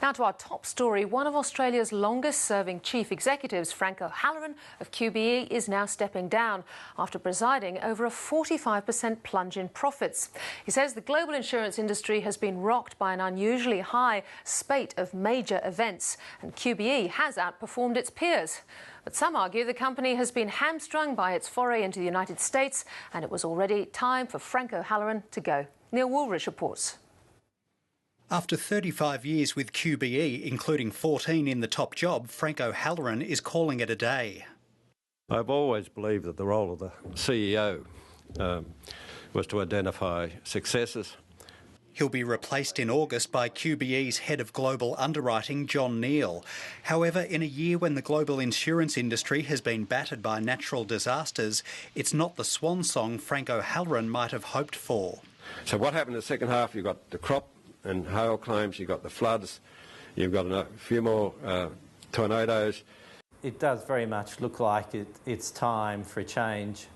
Now to our top story. One of Australia's longest-serving chief executives, Frank O'Halloran of QBE, is now stepping down after presiding over a 45% plunge in profits. He says the global insurance industry has been rocked by an unusually high spate of major events, and QBE has outperformed its peers. But some argue the company has been hamstrung by its foray into the United States, and it was already time for Frank O'Halloran to go. Neil Woolrich reports. After 35 years with QBE, including 14 in the top job, Frank O'Halloran is calling it a day. I've always believed that the role of the CEO was to identify successes. He'll be replaced in August by QBE's head of global underwriting, John Neal. However, in a year when the global insurance industry has been battered by natural disasters, it's not the swan song Frank O'Halloran might have hoped for. So what happened in the second half? You've got the crop and hail claims, you've got the floods, you've got a few more tornadoes. It does very much look like it's time for a change.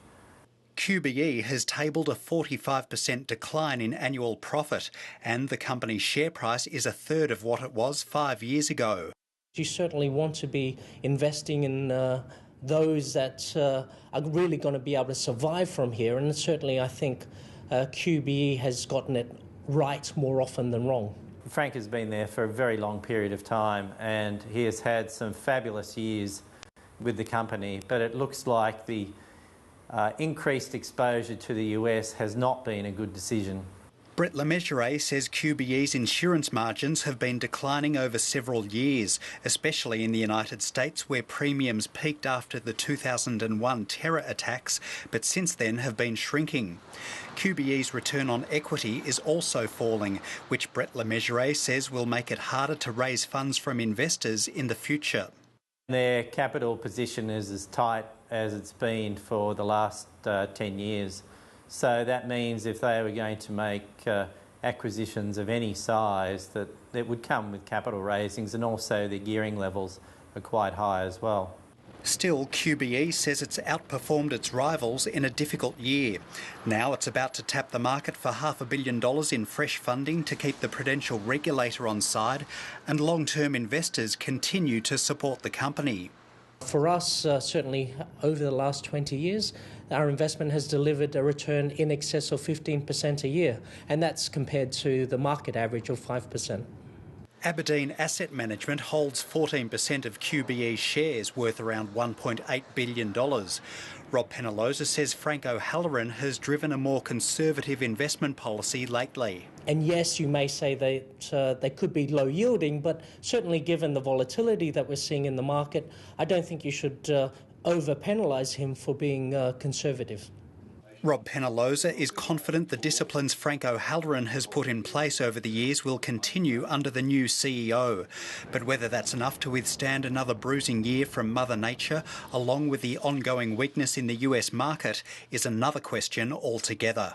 QBE has tabled a 45% decline in annual profit, and the company's share price is a third of what it was 5 years ago. You certainly want to be investing in those that are really going to be able to survive from here, and certainly I think QBE has gotten it right more often than wrong. Frank has been there for a very long period of time, and he has had some fabulous years with the company, but it looks like the increased exposure to the US has not been a good decision. Brett Lemessurier says QBE's insurance margins have been declining over several years, especially in the United States, where premiums peaked after the 2001 terror attacks, but since then have been shrinking. QBE's return on equity is also falling, which Brett Lemessurier says will make it harder to raise funds from investors in the future. Their capital position is as tight as it's been for the last 10 years. So that means if they were going to make acquisitions of any size, that it would come with capital raisings, and also the gearing levels are quite high as well. Still, QBE says it's outperformed its rivals in a difficult year. Now it's about to tap the market for $500 million in fresh funding to keep the prudential regulator on side, and long-term investors continue to support the company. For us, certainly over the last 20 years, our investment has delivered a return in excess of 15% a year, and that's compared to the market average of 5%. Aberdeen Asset Management holds 14% of QBE shares, worth around $1.8 billion. Rob Penaloza says Frank O'Halloran has driven a more conservative investment policy lately. And yes, you may say they could be low yielding, but certainly given the volatility that we're seeing in the market, I don't think you should over-penalise him for being conservative. Rob Penaloza is confident the disciplines Frank O'Halloran has put in place over the years will continue under the new CEO. But whether that's enough to withstand another bruising year from Mother Nature, along with the ongoing weakness in the US market, is another question altogether.